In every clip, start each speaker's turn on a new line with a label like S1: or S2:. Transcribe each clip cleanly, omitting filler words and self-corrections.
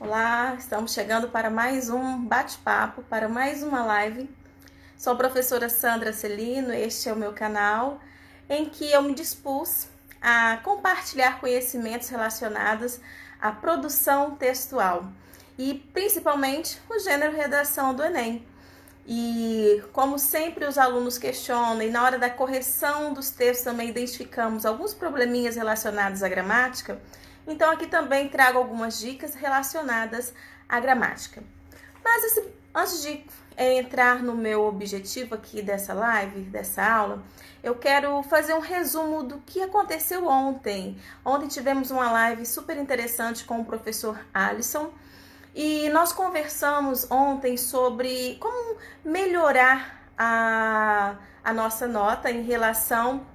S1: Olá, estamos chegando para mais um bate-papo, para mais uma live. Sou a professora Sandra Celino, este é o meu canal, em que eu me dispus a compartilhar conhecimentos relacionados à produção textual e principalmente o gênero redação do Enem. E como sempre os alunos questionam e na hora da correção dos textos também identificamos alguns probleminhas relacionados à gramática, então aqui também trago algumas dicas relacionadas à gramática. Mas antes de entrar no meu objetivo aqui dessa live, dessa aula, eu quero fazer um resumo do que aconteceu ontem. Ontem tivemos uma live super interessante com o professor Alisson e nós conversamos ontem sobre como melhorar a nossa nota em relação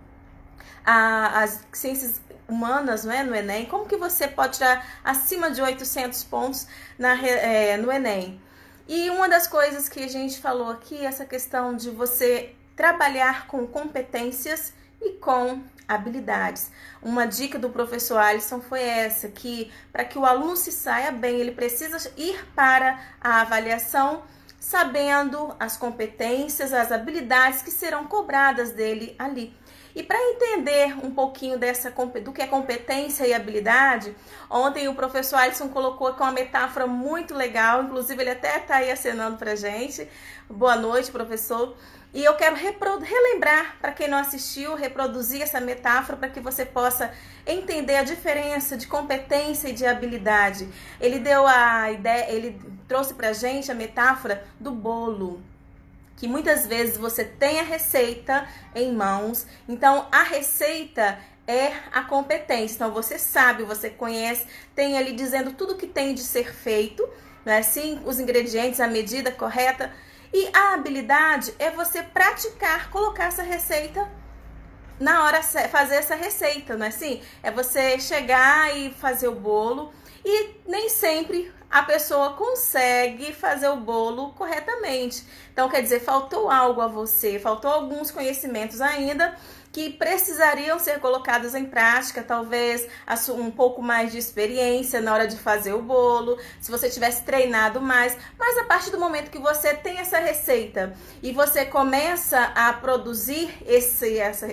S1: às ciências humanas, não é, no Enem. Como que você pode tirar acima de 800 pontos no Enem? E uma das coisas que a gente falou aqui é essa questão de você trabalhar com competências e com habilidades. Uma dica do professor Alisson foi essa, que para que o aluno se saia bem, ele precisa ir para a avaliação sabendo as competências, as habilidades que serão cobradas dele ali. E para entender um pouquinho do que é competência e habilidade, ontem o professor Alisson colocou com uma metáfora muito legal, inclusive ele até está aí acenando para a gente. Boa noite, professor. E eu quero relembrar, para quem não assistiu, reproduzir essa metáfora para que você possa entender a diferença de competência e de habilidade. Ele deu a ideia, ele trouxe para a gente a metáfora do bolo, que muitas vezes você tem a receita em mãos, então a receita é a competência. Então você sabe, você conhece, tem ali dizendo tudo que tem de ser feito, né? Sim, os ingredientes, a medida correta. E a habilidade é você praticar, colocar essa receita na hora, fazer essa receita, não é assim? É você chegar e fazer o bolo e nem sempre a pessoa consegue fazer o bolo corretamente. Então, quer dizer, faltou algo a você, faltou alguns conhecimentos ainda que precisariam ser colocados em prática, talvez um pouco mais de experiência na hora de fazer o bolo, se você tivesse treinado mais, mas a partir do momento que você tem essa receita e você começa a produzir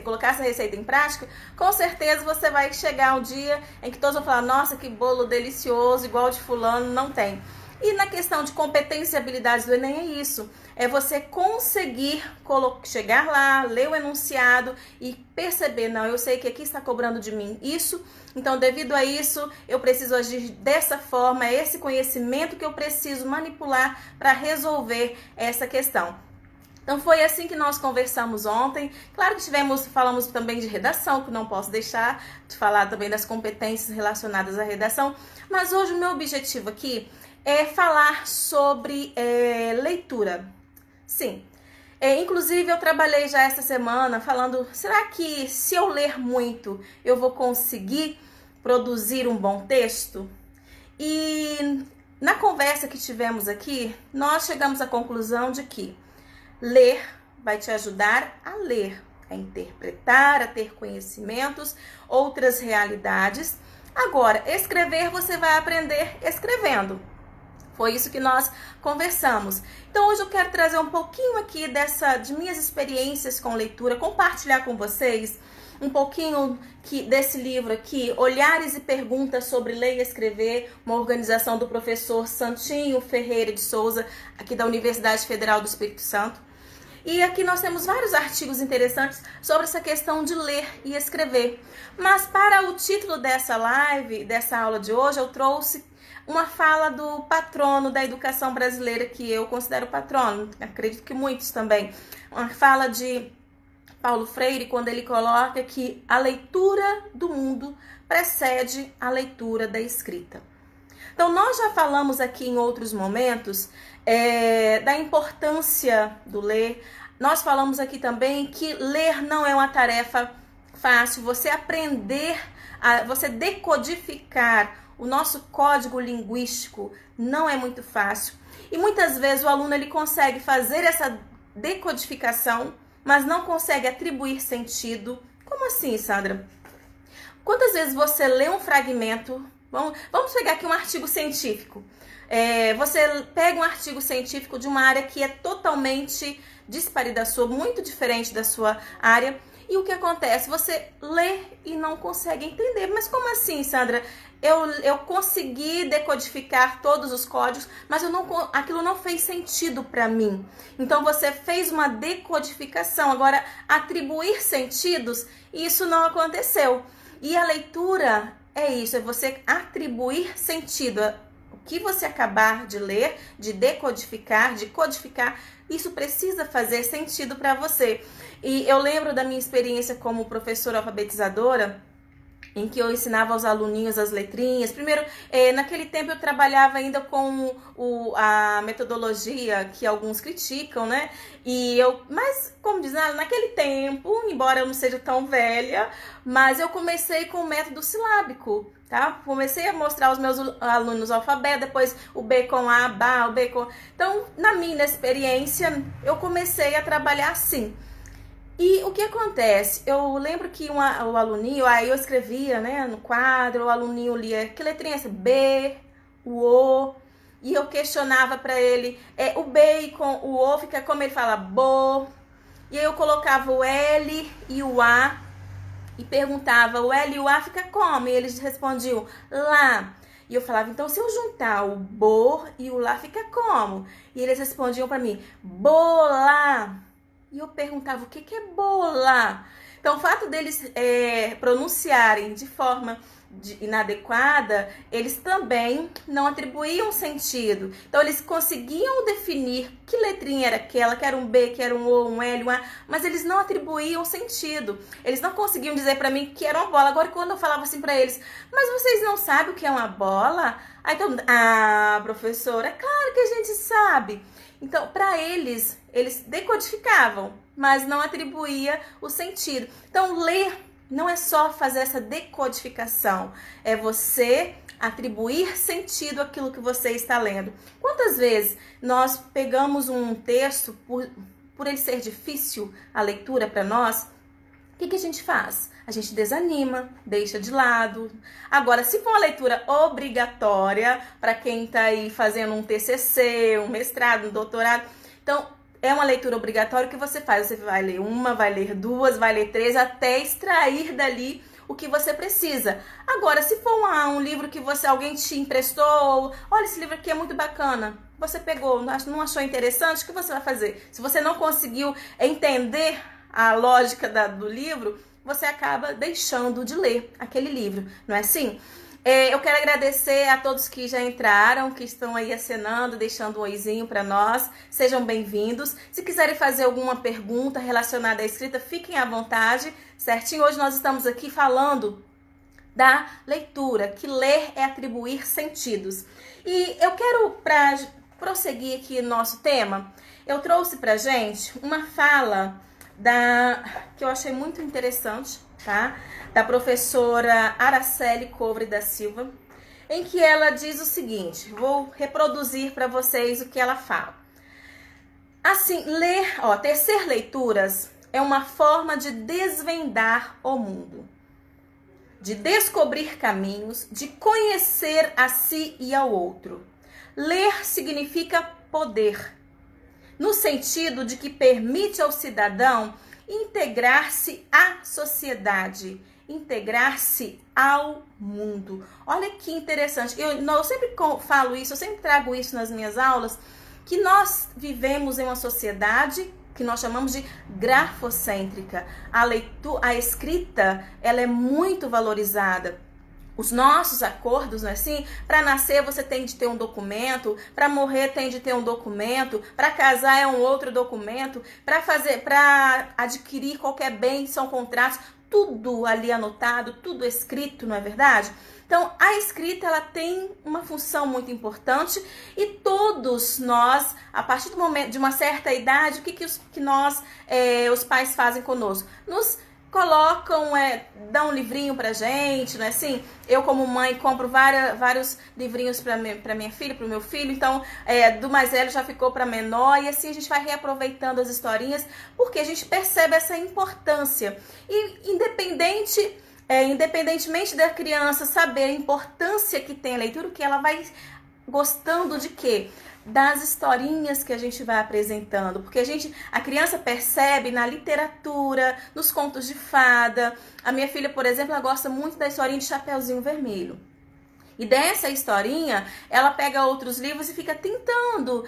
S1: colocar essa receita em prática, com certeza você vai chegar um dia em que todos vão falar, nossa, que bolo delicioso, igual de fulano, não tem. E na questão de competência e habilidades do Enem é isso, é você conseguir chegar lá, ler o enunciado e perceber, não, eu sei que aqui está cobrando de mim isso, então devido a isso eu preciso agir dessa forma, é esse conhecimento que eu preciso manipular para resolver essa questão. Então foi assim que nós conversamos ontem. Claro que falamos também de redação, que não posso deixar de falar também das competências relacionadas à redação, mas hoje o meu objetivo aqui é falar sobre leitura. Sim, inclusive eu trabalhei já essa semana falando, será que se eu ler muito eu vou conseguir produzir um bom texto? E na conversa que tivemos aqui, nós chegamos à conclusão de que ler vai te ajudar a ler, a interpretar, a ter conhecimentos, outras realidades. Agora, escrever você vai aprender escrevendo. Foi isso que nós conversamos. Então hoje eu quero trazer um pouquinho aqui de minhas experiências com leitura, compartilhar com vocês um pouquinho desse livro aqui, Olhares e Perguntas sobre Ler e Escrever, uma organização do professor Santinho Ferreira de Souza, aqui da Universidade Federal do Espírito Santo. E aqui nós temos vários artigos interessantes sobre essa questão de ler e escrever. Mas para o título dessa live, dessa aula de hoje, eu trouxe uma fala do patrono da educação brasileira, que eu considero patrono, acredito que muitos também. Uma fala de Paulo Freire, quando ele coloca que a leitura do mundo precede a leitura da escrita. Então, nós já falamos aqui em outros momentos da importância do ler. Nós falamos aqui também que ler não é uma tarefa fácil. Você aprender, você decodificar o nosso código linguístico não é muito fácil. E muitas vezes o aluno ele consegue fazer essa decodificação, mas não consegue atribuir sentido. Como assim, Sandra? Quantas vezes você lê um fragmento Vamos pegar aqui um artigo científico. Você pega um artigo científico de uma área que é totalmente dispare da sua, muito diferente da sua área. E o que acontece? Você lê e não consegue entender. Mas como assim, Sandra? Eu consegui decodificar todos os códigos, mas aquilo não fez sentido para mim. Então você fez uma decodificação. Agora, atribuir sentidos, isso não aconteceu. E a leitura é isso, é você atribuir sentido. O que você acabar de ler, de decodificar, de codificar, isso precisa fazer sentido para você. E eu lembro da minha experiência como professora alfabetizadora, em que eu ensinava aos aluninhos as letrinhas. Primeiro, naquele tempo eu trabalhava ainda com a metodologia que alguns criticam, né? Mas, como diz, naquele tempo, embora eu não seja tão velha, mas eu comecei com o método silábico, tá? Comecei a mostrar aos meus alunos o alfabeto, depois o B com A, Bá, o B com... Então, na minha experiência, eu comecei a trabalhar assim. E o que acontece? Eu lembro que o aluninho, aí eu escrevia, né, no quadro, o aluninho lia que letrinha é essa? B, o O, e eu questionava para ele, o B e com o O fica como ele fala, bo, e aí eu colocava o L e o A e perguntava, o L e o A fica como? E eles respondiam, lá. E eu falava, então se eu juntar o bo e o lá fica como? E eles respondiam para mim, bola. E eu perguntava, o que é bola? Então, o fato deles pronunciarem de forma inadequada, eles também não atribuíam sentido. Então, eles conseguiam definir que letrinha era aquela, que era um B, que era um O, um L, um A, mas eles não atribuíam sentido. Eles não conseguiam dizer para mim que era uma bola. Agora, quando eu falava assim para eles, mas vocês não sabem o que é uma bola? Aí todo mundo, professora, é claro que a gente sabe. Então, para eles decodificavam, mas não atribuía o sentido. Então, ler não é só fazer essa decodificação, é você atribuir sentido àquilo que você está lendo. Quantas vezes nós pegamos um texto, por ele ser difícil a leitura para nós, o que a gente faz? A gente desanima, deixa de lado. Agora, se for uma leitura obrigatória para quem está aí fazendo um TCC, um mestrado, um doutorado, então é uma leitura obrigatória. O que você faz? Você vai ler uma, vai ler duas, vai ler três, até extrair dali o que você precisa. Agora, se for um livro que alguém te emprestou, olha, esse livro aqui é muito bacana, você pegou, não achou interessante, o que você vai fazer? Se você não conseguiu entender a lógica do livro, você acaba deixando de ler aquele livro, não é assim? Eu quero agradecer a todos que já entraram, que estão aí acenando, deixando um oizinho para nós. Sejam bem-vindos. Se quiserem fazer alguma pergunta relacionada à escrita, fiquem à vontade, certinho? Hoje nós estamos aqui falando da leitura, que ler é atribuir sentidos. E eu quero, para prosseguir aqui no nosso tema, eu trouxe pra gente uma fala que eu achei muito interessante, tá? Da professora Araceli Covre da Silva, em que ela diz o seguinte, vou reproduzir para vocês o que ela fala. Assim, tecer leituras é uma forma de desvendar o mundo, de descobrir caminhos, de conhecer a si e ao outro. Ler significa poder, no sentido de que permite ao cidadão integrar-se à sociedade, integrar-se ao mundo. Olha que interessante. Eu sempre falo isso, eu sempre trago isso nas minhas aulas, que nós vivemos em uma sociedade que nós chamamos de grafocêntrica. A escrita, ela é muito valorizada. Os nossos acordos, não é assim? Para nascer você tem de ter um documento, para morrer tem de ter um documento, para casar é um outro documento, para adquirir qualquer bem são contratos, tudo ali anotado, tudo escrito, não é verdade? Então, a escrita, ela tem uma função muito importante e todos nós, a partir do momento de uma certa idade, o que os pais fazem conosco? Nos colocam, dão um livrinho pra gente, não é assim? Eu, como mãe, compro vários livrinhos pra minha filha, pro meu filho, então, do mais velho já ficou pra menor, e assim a gente vai reaproveitando as historinhas, porque a gente percebe essa importância. E independente independentemente da criança saber a importância que tem a leitura, o que ela vai gostando de quê? Das historinhas que a gente vai apresentando, porque a criança percebe na literatura, nos contos de fada. A minha filha, por exemplo, ela gosta muito da historinha de Chapeuzinho Vermelho. E dessa historinha, ela pega outros livros e fica tentando,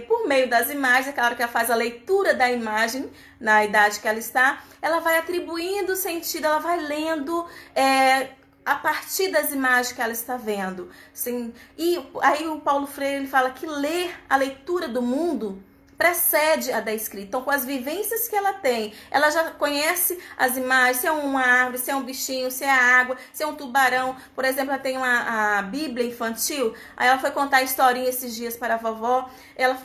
S1: por meio das imagens, é claro que ela faz a leitura da imagem na idade que ela está, ela vai atribuindo sentido, ela vai lendo a partir das imagens que ela está vendo. Assim, e aí o Paulo Freire ele fala que ler a leitura do mundo precede a da escrita. Então, com as vivências que ela tem, ela já conhece as imagens, se é uma árvore, se é um bichinho, se é a água, se é um tubarão. Por exemplo, ela tem a Bíblia infantil, aí ela foi contar a historinha esses dias para a vovó, ela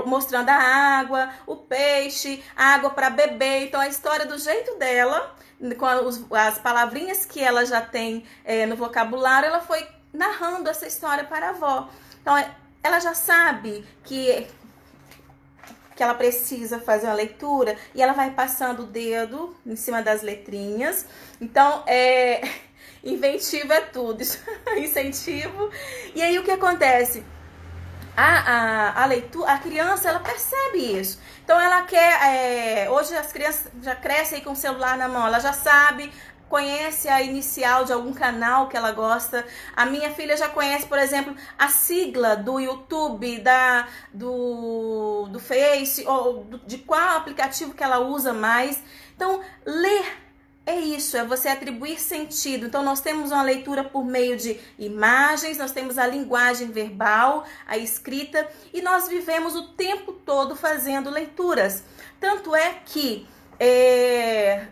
S1: mostrando a água, o peixe, a água para beber. Então, a história do jeito dela, com as palavrinhas que ela já tem no vocabulário, ela foi narrando essa história para a avó. Então, ela já sabe que ela precisa fazer uma leitura e ela vai passando o dedo em cima das letrinhas. Então, inventivo é tudo, incentivo. E aí o que acontece? A leitura, a criança, ela percebe isso. Então, ela quer... hoje as crianças já crescem aí com o celular na mão, ela já sabe, conhece a inicial de algum canal que ela gosta. A minha filha já conhece, por exemplo, a sigla do YouTube, do Face, ou de qual aplicativo que ela usa mais. Então, ler é isso, é você atribuir sentido. Então, nós temos uma leitura por meio de imagens, nós temos a linguagem verbal, a escrita, e nós vivemos o tempo todo fazendo leituras. Tanto é que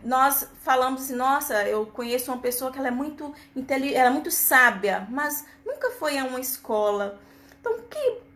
S1: nós falamos assim, nossa, eu conheço uma pessoa que ela é muito inteligente, ela é muito sábia, mas nunca foi a uma escola. Então,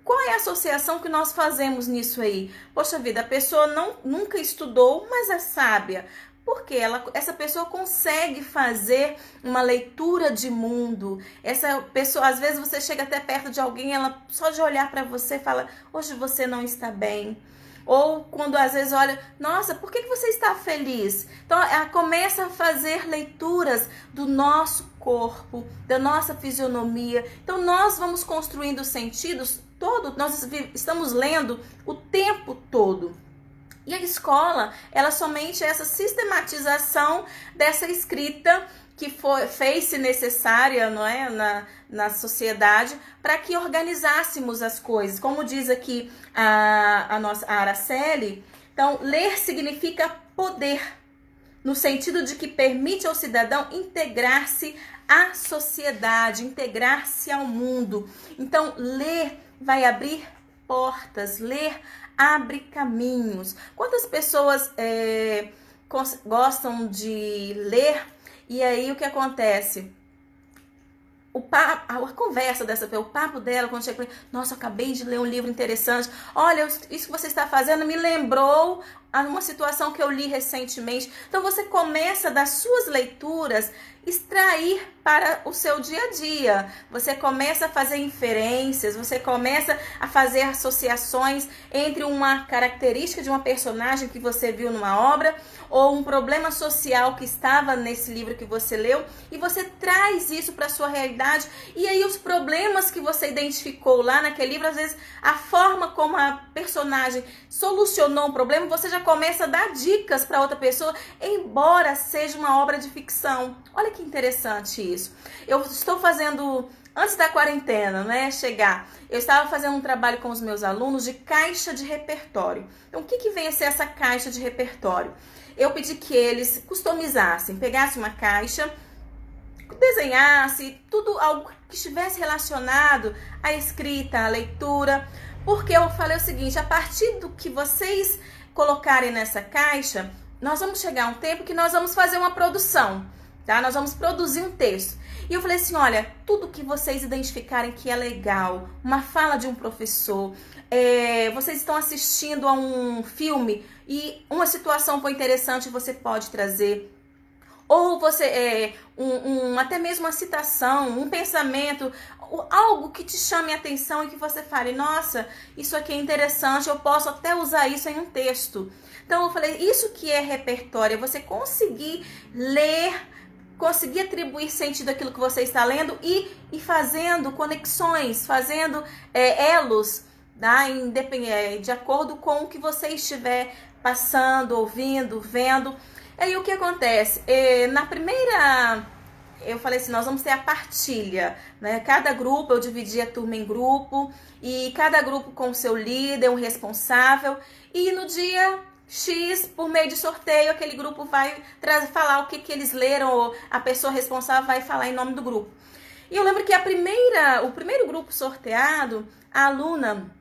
S1: qual é a associação que nós fazemos nisso aí? Poxa vida, a pessoa nunca estudou, mas é sábia. Porque essa pessoa consegue fazer uma leitura de mundo. Essa pessoa, às vezes você chega até perto de alguém, ela só de olhar para você fala, hoje você não está bem. Ou quando às vezes olha, nossa, por que você está feliz? Então ela começa a fazer leituras do nosso corpo, da nossa fisionomia. Então nós vamos construindo sentidos nós estamos lendo o tempo todo. E a escola, ela somente é essa sistematização dessa escrita que fez-se necessária, não é, na sociedade, para que organizássemos as coisas. Como diz aqui a Araceli, então, ler significa poder, no sentido de que permite ao cidadão integrar-se à sociedade, integrar-se ao mundo. Então, ler vai abrir portas, ler abre caminhos. Quantas pessoas gostam de ler e aí o que acontece? A conversa dessa pessoa, o papo dela, quando chega, nossa, eu acabei de ler um livro interessante, olha, isso que você está fazendo me lembrou uma situação que eu li recentemente. Então você começa das suas leituras extrair para o seu dia a dia. Você começa a fazer inferências, você começa a fazer associações entre uma característica de uma personagem que você viu numa obra ou um problema social que estava nesse livro que você leu e você traz isso para a sua realidade. E aí os problemas que você identificou lá naquele livro, às vezes a forma como a personagem solucionou um problema, você já começa a dar dicas para outra pessoa, embora seja uma obra de ficção. Olha que interessante isso. Eu estou fazendo, antes da quarentena, né, eu estava fazendo um trabalho com os meus alunos de caixa de repertório. Então, o que vem a ser essa caixa de repertório? Eu pedi que eles customizassem, pegassem uma caixa, desenhasse, algo que estivesse relacionado à escrita, à leitura, porque eu falei o seguinte, a partir do que vocês colocarem nessa caixa, nós vamos chegar a um tempo que nós vamos fazer uma produção, tá? Nós vamos produzir um texto. E eu falei assim, olha, tudo que vocês identificarem que é legal, uma fala de um professor, vocês estão assistindo a um filme e uma situação foi interessante, você pode trazer. Ou você, até mesmo uma citação, um pensamento, algo que te chame a atenção e que você fale, nossa, isso aqui é interessante, eu posso até usar isso em um texto. Então eu falei, isso que é repertório, é você conseguir ler conseguir atribuir sentido àquilo que você está lendo e fazendo conexões, fazendo elos, tá? De acordo com o que você estiver passando, ouvindo, vendo. E aí o que acontece? Na primeira, eu falei assim, nós vamos ter a partilha, né? Cada grupo, eu dividi a turma em grupo, e cada grupo com o seu líder, um responsável, e no dia X, por meio de sorteio, aquele grupo vai falar o que eles leram, ou a pessoa responsável vai falar em nome do grupo. E eu lembro que o primeiro grupo sorteado, a aluna,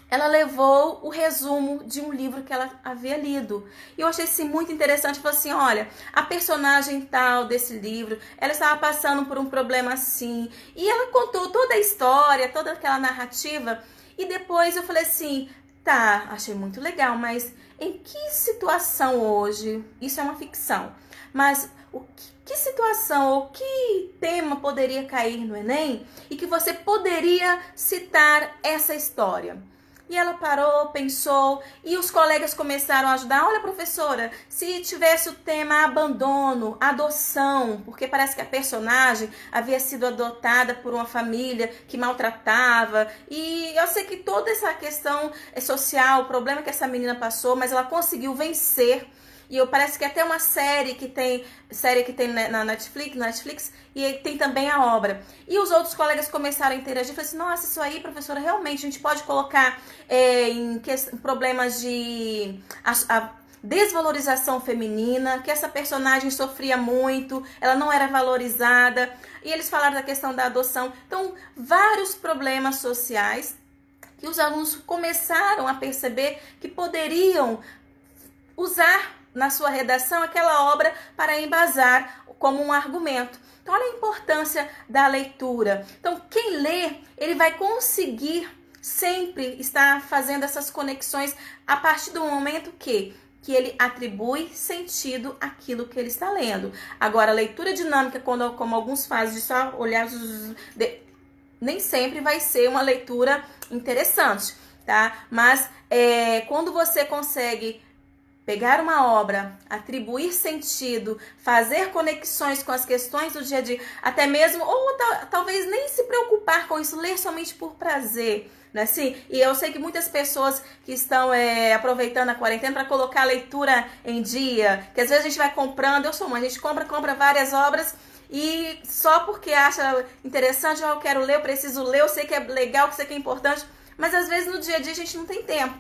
S1: ela levou o resumo de um livro que ela havia lido. E eu achei assim, muito interessante. Falei assim, olha, a personagem tal desse livro, ela estava passando por um problema assim. E ela contou toda a história, toda aquela narrativa. E depois eu falei assim, tá, achei muito legal, mas em que situação hoje, isso é uma ficção, mas que situação ou que tema poderia cair no Enem e que você poderia citar essa história? E ela parou, pensou, e os colegas começaram a ajudar. Olha, professora, se tivesse o tema abandono, adoção, porque parece que a personagem havia sido adotada por uma família que maltratava. E eu sei que toda essa questão social, o problema que essa menina passou, mas ela conseguiu vencer. E parece que até uma série que tem na Netflix, e tem também a obra. E os outros colegas começaram a interagir, falaram assim, nossa, isso aí, professora, realmente a gente pode colocar em problemas de a desvalorização feminina, que essa personagem sofria muito, ela não era valorizada, e eles falaram da questão da adoção. Então, vários problemas sociais que os alunos começaram a perceber que poderiam usar na sua redação aquela obra para embasar como um argumento. Então, olha a importância da leitura. Então, quem lê, ele vai conseguir sempre estar fazendo essas conexões a partir do momento que ele atribui sentido àquilo que ele está lendo. Agora, a leitura dinâmica, como alguns fazem, de só olhar, nem sempre vai ser uma leitura interessante, tá? Mas quando você consegue pegar uma obra, atribuir sentido, fazer conexões com as questões do dia a dia, até mesmo, ou talvez nem se preocupar com isso, ler somente por prazer, né? Assim, e eu sei que muitas pessoas que estão aproveitando a quarentena para colocar a leitura em dia, que às vezes a gente vai comprando, eu sou mãe, a gente compra várias obras e só porque acha interessante, eu quero ler, eu preciso ler, eu sei que é legal, que isso aqui é importante, mas às vezes no dia a dia a gente não tem tempo.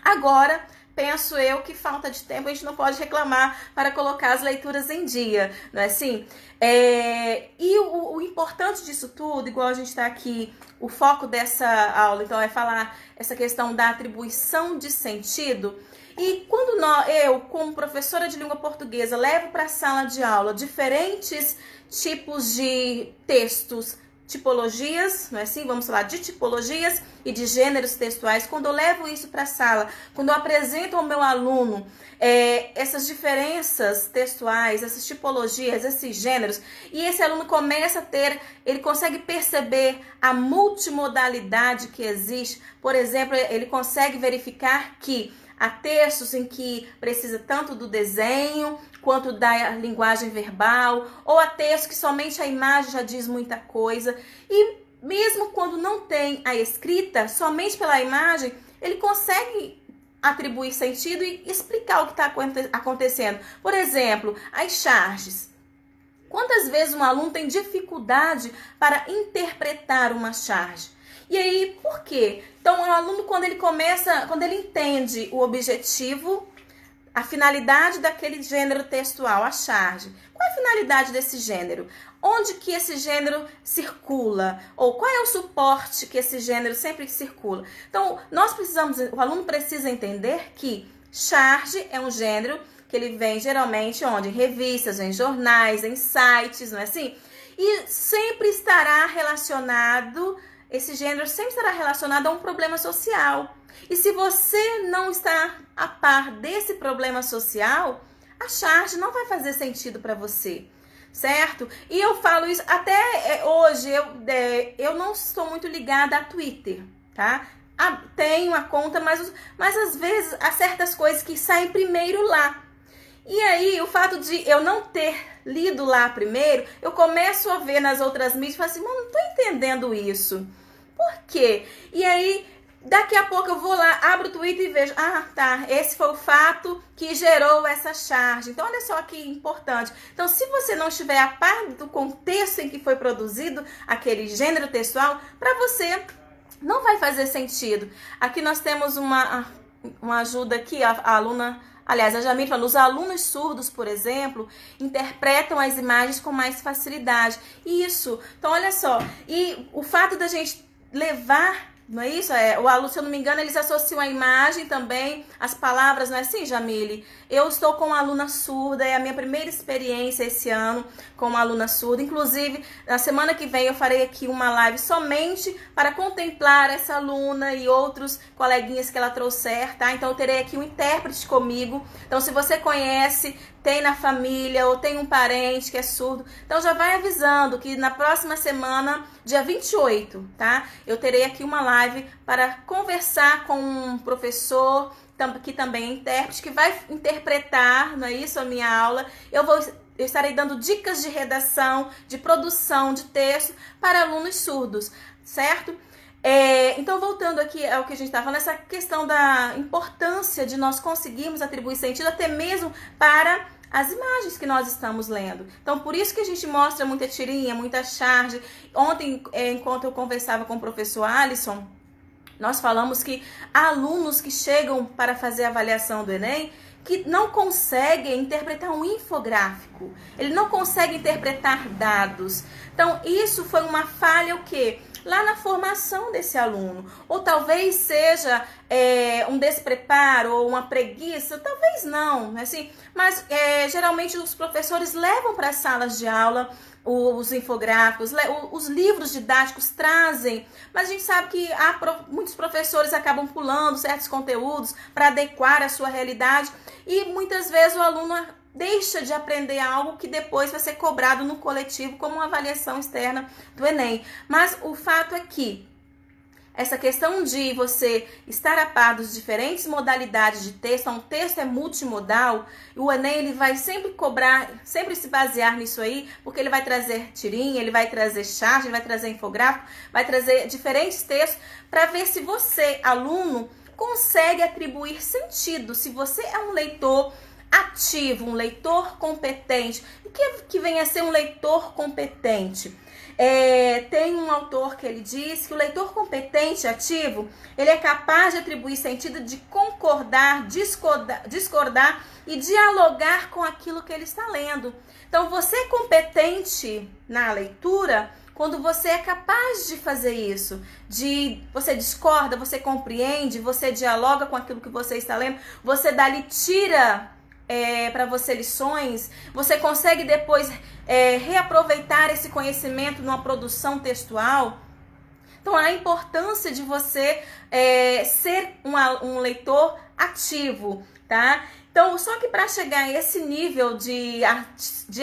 S1: Agora, penso eu que falta de tempo, a gente não pode reclamar para colocar as leituras em dia, não é assim? E o importante disso tudo, igual a gente está aqui, o foco dessa aula, então, é falar essa questão da atribuição de sentido. E quando eu, como professora de língua portuguesa, levo para a sala de aula diferentes tipos de textos, tipologias, não é assim? Vamos falar de tipologias e de gêneros textuais. Quando eu levo isso para a sala, quando eu apresento ao meu aluno essas diferenças textuais, essas tipologias, esses gêneros, e esse aluno começa a ele consegue perceber a multimodalidade que existe. Por exemplo, ele consegue verificar que há textos em que precisa tanto do desenho quanto da linguagem verbal, ou há textos que somente a imagem já diz muita coisa. E mesmo quando não tem a escrita, somente pela imagem, ele consegue atribuir sentido e explicar o que está acontecendo. Por exemplo, as charges. Quantas vezes um aluno tem dificuldade para interpretar uma charge? E aí, por quê? Então, o aluno, quando ele entende o objetivo, a finalidade daquele gênero textual, a charge. Qual é a finalidade desse gênero? Onde que esse gênero circula? Ou qual é o suporte que esse gênero sempre circula? Então, o aluno precisa entender que charge é um gênero que ele vem geralmente onde? Em revistas, em jornais, em sites, não é assim? E sempre estará relacionado, esse gênero sempre estará relacionado a um problema social. E se você não está a par desse problema social, a charge não vai fazer sentido para você, certo? E eu falo isso até hoje, eu não estou muito ligada a Twitter, tá? Tenho a conta, mas às vezes há certas coisas que saem primeiro lá. E aí, o fato de eu não ter lido lá primeiro, eu começo a ver nas outras mídias e falo assim, mano, não tô entendendo isso. Por quê? E aí, daqui a pouco eu vou lá, abro o Twitter e vejo, ah, tá, esse foi o fato que gerou essa charge. Então, olha só que importante. Então, se você não estiver a par do contexto em que foi produzido aquele gênero textual, para você não vai fazer sentido. Aqui nós temos uma ajuda aqui, a aluna... Aliás, a Jamile falou, os alunos surdos, por exemplo, interpretam as imagens com mais facilidade. Isso. Então, olha só. E o fato da gente levar, não é isso? O aluno, se eu não me engano, eles associam a imagem também, as palavras, não é assim, Jamile? Eu estou com uma aluna surda, é a minha primeira experiência esse ano com uma aluna surda. Inclusive, na semana que vem eu farei aqui uma live somente para contemplar essa aluna e outros coleguinhas que ela trouxer, tá? Então eu terei aqui um intérprete comigo. Então se você conhece, tem na família ou tem um parente que é surdo, então já vai avisando que na próxima semana, dia 28, tá? Eu terei aqui uma live para conversar com um professor que também é intérprete, que vai interpretar, não é isso, a minha aula. Eu estarei dando dicas de redação, de produção de texto para alunos surdos, certo? Então, voltando aqui ao que a gente está falando, essa questão da importância de nós conseguirmos atribuir sentido até mesmo para as imagens que nós estamos lendo. Então, por isso que a gente mostra muita tirinha, muita charge. Ontem, enquanto eu conversava com o professor Alisson, nós falamos que há alunos que chegam para fazer a avaliação do Enem que não conseguem interpretar um infográfico. Ele não consegue interpretar dados. Então, isso foi uma falha o quê? Lá na formação desse aluno. Ou talvez seja um despreparo ou uma preguiça, talvez não, assim, mas geralmente os professores levam para as salas de aula os infográficos, os livros didáticos trazem, mas a gente sabe que muitos professores acabam pulando certos conteúdos para adequar a sua realidade e muitas vezes o aluno deixa de aprender algo que depois vai ser cobrado no coletivo como uma avaliação externa do Enem. Mas o fato é que essa questão de você estar a par das diferentes modalidades de texto, um texto é multimodal, o Enem ele vai sempre cobrar, sempre se basear nisso aí, porque ele vai trazer tirinha, ele vai trazer charge, ele vai trazer infográfico, vai trazer diferentes textos para ver se você, aluno, consegue atribuir sentido, se você é um leitor ativo, um leitor competente. O que vem a ser um leitor competente? Tem um autor que ele diz que o leitor competente ativo, ele é capaz de atribuir sentido, de concordar, discordar e dialogar com aquilo que ele está lendo. Então, você é competente na leitura quando você é capaz de fazer isso, você discorda, você compreende, você dialoga com aquilo que você está lendo, você dali tira para você lições, você consegue depois reaproveitar esse conhecimento numa produção textual. Então, a importância de você ser um leitor ativo, tá? Então, só que para chegar a esse nível de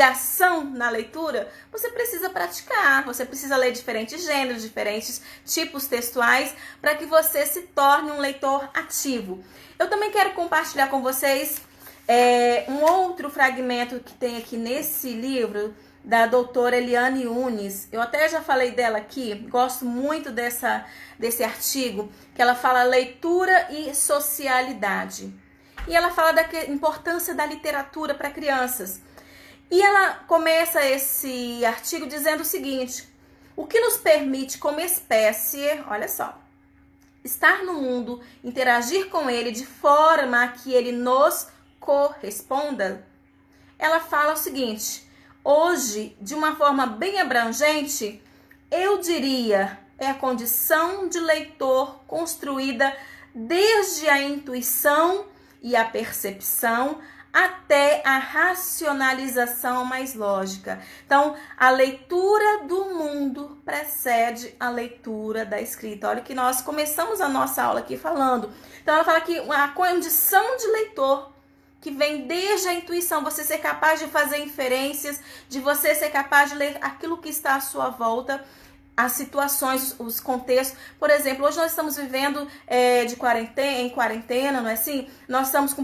S1: ação na leitura, você precisa praticar, você precisa ler diferentes gêneros, diferentes tipos textuais, para que você se torne um leitor ativo. Eu também quero compartilhar com vocês um outro fragmento que tem aqui nesse livro, da doutora Eliane Unis. Eu até já falei dela aqui, gosto muito desse artigo, que ela fala leitura e socialidade. E ela fala da importância da literatura para crianças. E ela começa esse artigo dizendo o seguinte: o que nos permite como espécie, olha só, estar no mundo, interagir com ele de forma que ele nos corresponda. Ela fala o seguinte: hoje, de uma forma bem abrangente, eu diria, é a condição de leitor construída desde a intuição e a percepção até a racionalização mais lógica. Então, a leitura do mundo precede a leitura da escrita. Olha que nós começamos a nossa aula aqui falando. Então, ela fala que a condição de leitor que vem desde a intuição, você ser capaz de fazer inferências, de você ser capaz de ler aquilo que está à sua volta, as situações, os contextos. Por exemplo, hoje nós estamos vivendo em quarentena, não é assim? Nós estamos com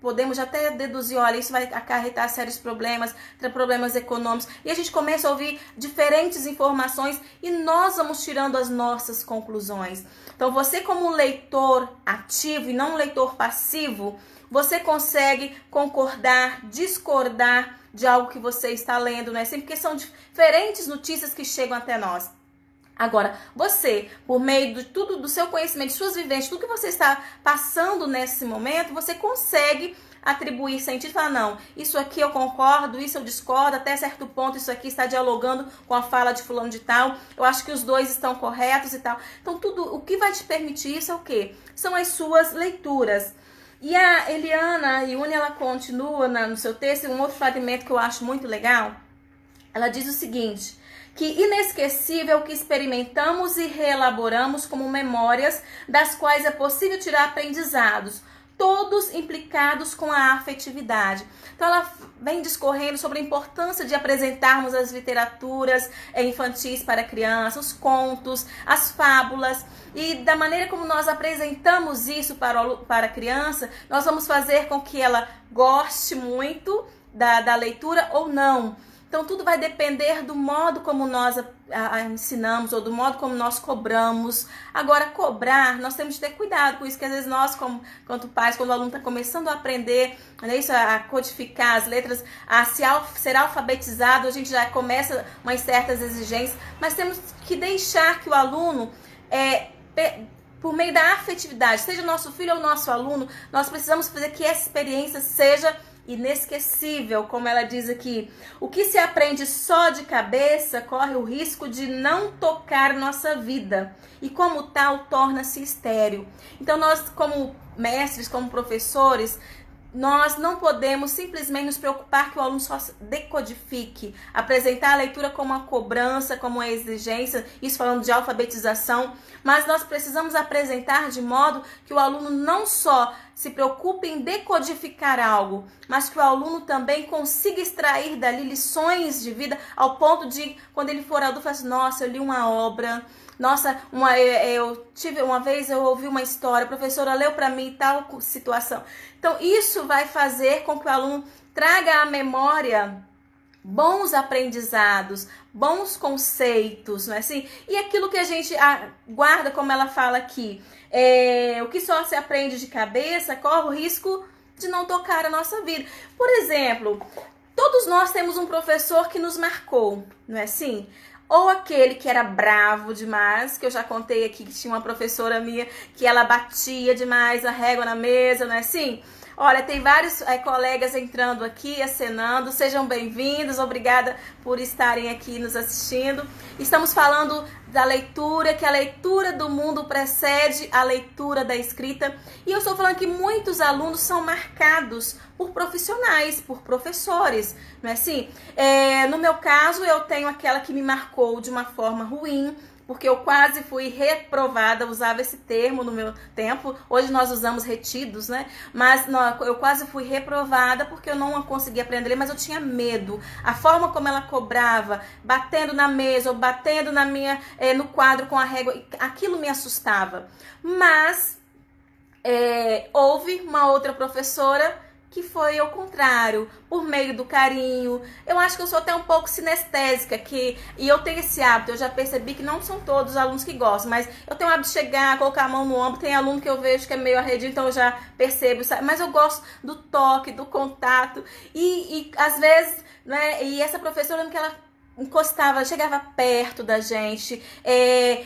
S1: podemos até deduzir, olha, isso vai acarretar sérios problemas, problemas econômicos, e a gente começa a ouvir diferentes informações e nós vamos tirando as nossas conclusões. Então você, como leitor ativo e não um leitor passivo, você consegue concordar, discordar de algo que você está lendo, né? Sempre porque são diferentes notícias que chegam até nós. Agora, você, por meio de tudo, do seu conhecimento, de suas vivências, tudo que você está passando nesse momento, você consegue atribuir sentido e falar, não, isso aqui eu concordo, isso eu discordo, até certo ponto isso aqui está dialogando com a fala de fulano de tal, eu acho que os dois estão corretos e tal. Então, tudo o que vai te permitir isso é o quê? São as suas leituras. E a Eliana Iune, ela continua no seu texto, um outro fragmento que eu acho muito legal, ela diz o seguinte, que inesquecível que experimentamos e reelaboramos como memórias das quais é possível tirar aprendizados, todos implicados com a afetividade. Então ela vem discorrendo sobre a importância de apresentarmos as literaturas infantis para crianças, os contos, as fábulas, e da maneira como nós apresentamos isso para a criança, nós vamos fazer com que ela goste muito da leitura ou não. Então, tudo vai depender do modo como nós a ensinamos ou do modo como nós cobramos. Agora, cobrar, nós temos que ter cuidado com isso, que às vezes nós, quanto pais, quando o aluno está começando a aprender, né, isso, a codificar as letras, a ser alfabetizado, a gente já começa umas certas exigências, mas temos que deixar que o aluno, por meio da afetividade, seja nosso filho ou nosso aluno, nós precisamos fazer que essa experiência seja inesquecível, como ela diz aqui. O que se aprende só de cabeça corre o risco de não tocar nossa vida e, como tal, torna-se estéril. Então, nós, como mestres, como professores, nós não podemos simplesmente nos preocupar que o aluno só decodifique, apresentar a leitura como uma cobrança, como uma exigência, isso falando de alfabetização, mas nós precisamos apresentar de modo que o aluno não só se preocupe em decodificar algo, mas que o aluno também consiga extrair dali lições de vida, ao ponto de, quando ele for adulto, falar assim, nossa, eu li uma obra, nossa, uma vez eu ouvi uma história, a professora leu para mim tal situação. Então, isso vai fazer com que o aluno traga à memória bons aprendizados, bons conceitos, não é assim? E aquilo que a gente guarda, como ela fala aqui, o que só se aprende de cabeça corre o risco de não tocar a nossa vida. Por exemplo, todos nós temos um professor que nos marcou, não é assim? Ou aquele que era bravo demais, que eu já contei aqui que tinha uma professora minha que ela batia demais a régua na mesa, não é assim? Olha, tem vários colegas entrando aqui, acenando, sejam bem-vindos, obrigada por estarem aqui nos assistindo. Estamos falando da leitura, que a leitura do mundo precede a leitura da escrita. E eu estou falando que muitos alunos são marcados por profissionais, por professores, não é assim? No meu caso, eu tenho aquela que me marcou de uma forma ruim, porque eu quase fui reprovada, usava esse termo no meu tempo, hoje nós usamos retidos, né? Mas não, eu quase fui reprovada porque eu não conseguia aprender, mas eu tinha medo. A forma como ela cobrava, batendo na mesa ou batendo no quadro com a régua, aquilo me assustava. Mas houve uma outra professora que foi ao contrário, por meio do carinho. Eu acho que eu sou até um pouco sinestésica, e eu tenho esse hábito, eu já percebi que não são todos os alunos que gostam, mas eu tenho o hábito de chegar, colocar a mão no ombro, tem aluno que eu vejo que é meio arredio, então eu já percebo, sabe? Mas eu gosto do toque, do contato, e às vezes, né, e essa professora, que ela encostava, chegava perto da gente,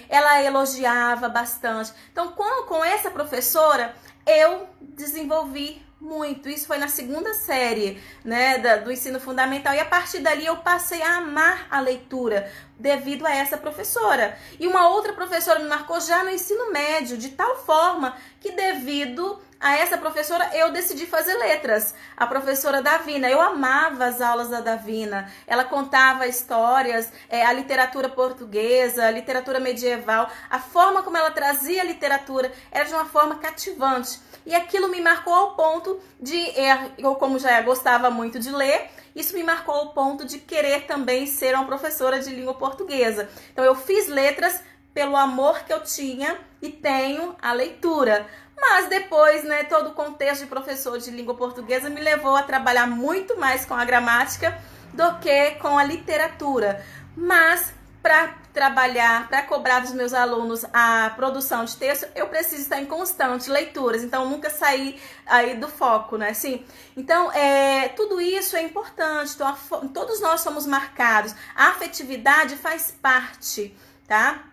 S1: ela elogiava bastante. Então, com essa professora, eu desenvolvi muito. Isso foi na segunda série, né, do ensino fundamental, e a partir dali eu passei a amar a leitura devido a essa professora. E uma outra professora me marcou já no ensino médio, de tal forma que devido a essa professora eu decidi fazer letras. A professora Davina, eu amava as aulas da Davina. Ela contava histórias, a literatura portuguesa, a literatura medieval, a forma como ela trazia a literatura era de uma forma cativante. E aquilo me marcou ao ponto de, eu como já gostava muito de ler, isso me marcou ao ponto de querer também ser uma professora de língua portuguesa. Então eu fiz letras pelo amor que eu tinha e tenho à leitura. Mas depois, né, todo o contexto de professor de língua portuguesa me levou a trabalhar muito mais com a gramática do que com a literatura. Mas para trabalhar, para cobrar dos meus alunos a produção de texto, eu preciso estar em constante leituras, então nunca sair aí do foco, né? Assim, então, tudo isso é importante, então, todos nós somos marcados, a afetividade faz parte, tá?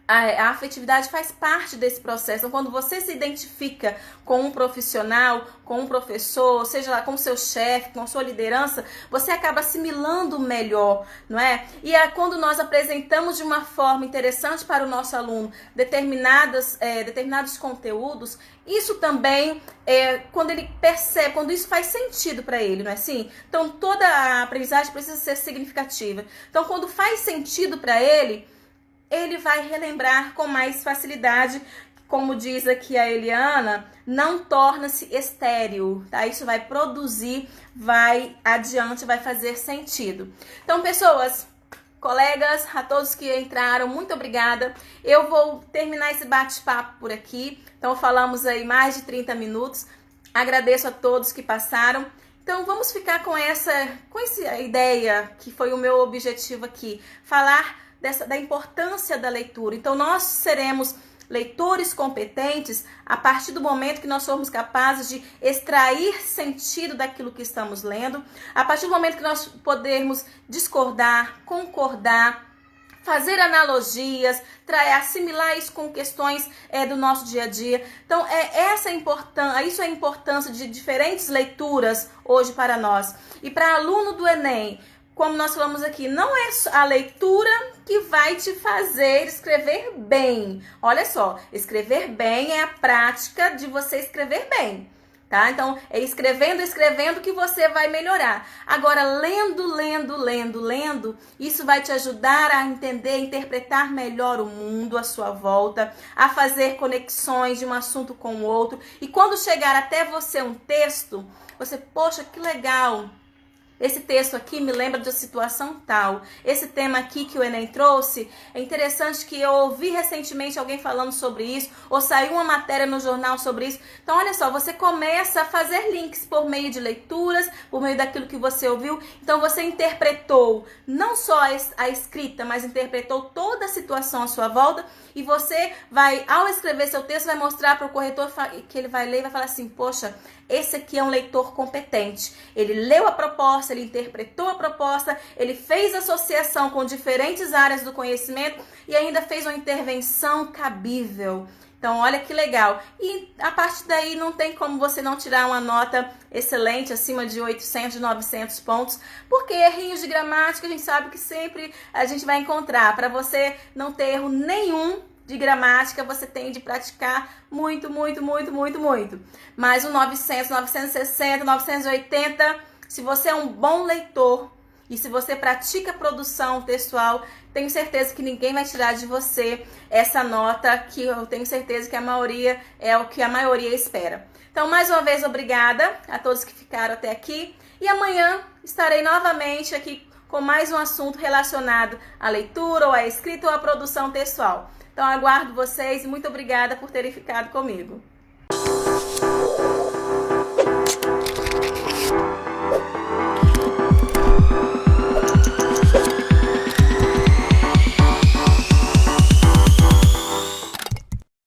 S1: A afetividade faz parte desse processo. Então, quando você se identifica com um profissional, com um professor, seja lá com o seu chefe, com a sua liderança, você acaba assimilando melhor, não é? E quando nós apresentamos de uma forma interessante para o nosso aluno determinados conteúdos, isso também, quando ele percebe, quando isso faz sentido para ele, não é assim? Então, toda a aprendizagem precisa ser significativa. Então, quando faz sentido para ele vai relembrar com mais facilidade. Como diz aqui a Eliana, não torna-se estéril, tá? Isso vai produzir, vai adiante, vai fazer sentido. Então, pessoas, colegas, a todos que entraram, muito obrigada. Eu vou terminar esse bate-papo por aqui. Então, falamos aí mais de 30 minutos. Agradeço a todos que passaram. Então, vamos ficar com essa ideia, que foi o meu objetivo aqui, falar da importância da leitura. Então, nós seremos leitores competentes a partir do momento que nós formos capazes de extrair sentido daquilo que estamos lendo, a partir do momento que nós podermos discordar, concordar, fazer analogias, assimilar isso com questões do nosso dia a dia. Então, isso é a importância de diferentes leituras hoje para nós. E para aluno do Enem, como nós falamos aqui, não é a leitura que vai te fazer escrever bem. Olha só, escrever bem é a prática de você escrever bem, tá? Então, é escrevendo que você vai melhorar. Agora, lendo, isso vai te ajudar a entender, interpretar melhor o mundo à sua volta, a fazer conexões de um assunto com o outro. E quando chegar até você um texto, você, poxa, que legal! Esse texto aqui me lembra de uma situação tal. Esse tema aqui que o Enem trouxe, é interessante que eu ouvi recentemente alguém falando sobre isso, ou saiu uma matéria no jornal sobre isso. Então, olha só, você começa a fazer links por meio de leituras, por meio daquilo que você ouviu. Então, você interpretou não só a escrita, mas interpretou toda a situação à sua volta. E você vai, ao escrever seu texto, vai mostrar para o corretor que ele vai ler e vai falar assim, poxa, esse aqui é um leitor competente. Ele leu a proposta, ele interpretou a proposta, ele fez associação com diferentes áreas do conhecimento e ainda fez uma intervenção cabível. Então, olha que legal. E a partir daí não tem como você não tirar uma nota excelente, acima de 800, 900 pontos, porque errinhos de gramática a gente sabe que sempre a gente vai encontrar. Para você não ter erro nenhum de gramática, você tem de praticar muito. Mas o 900, 960, 980, se você é um bom leitor e se você pratica produção textual, tenho certeza que ninguém vai tirar de você essa nota, que eu tenho certeza que a maioria é o que a maioria espera. Então, mais uma vez, obrigada a todos que ficaram até aqui. E amanhã estarei novamente aqui com mais um assunto relacionado à leitura, ou à escrita, ou à produção textual. Então, aguardo vocês e muito obrigada por terem ficado comigo.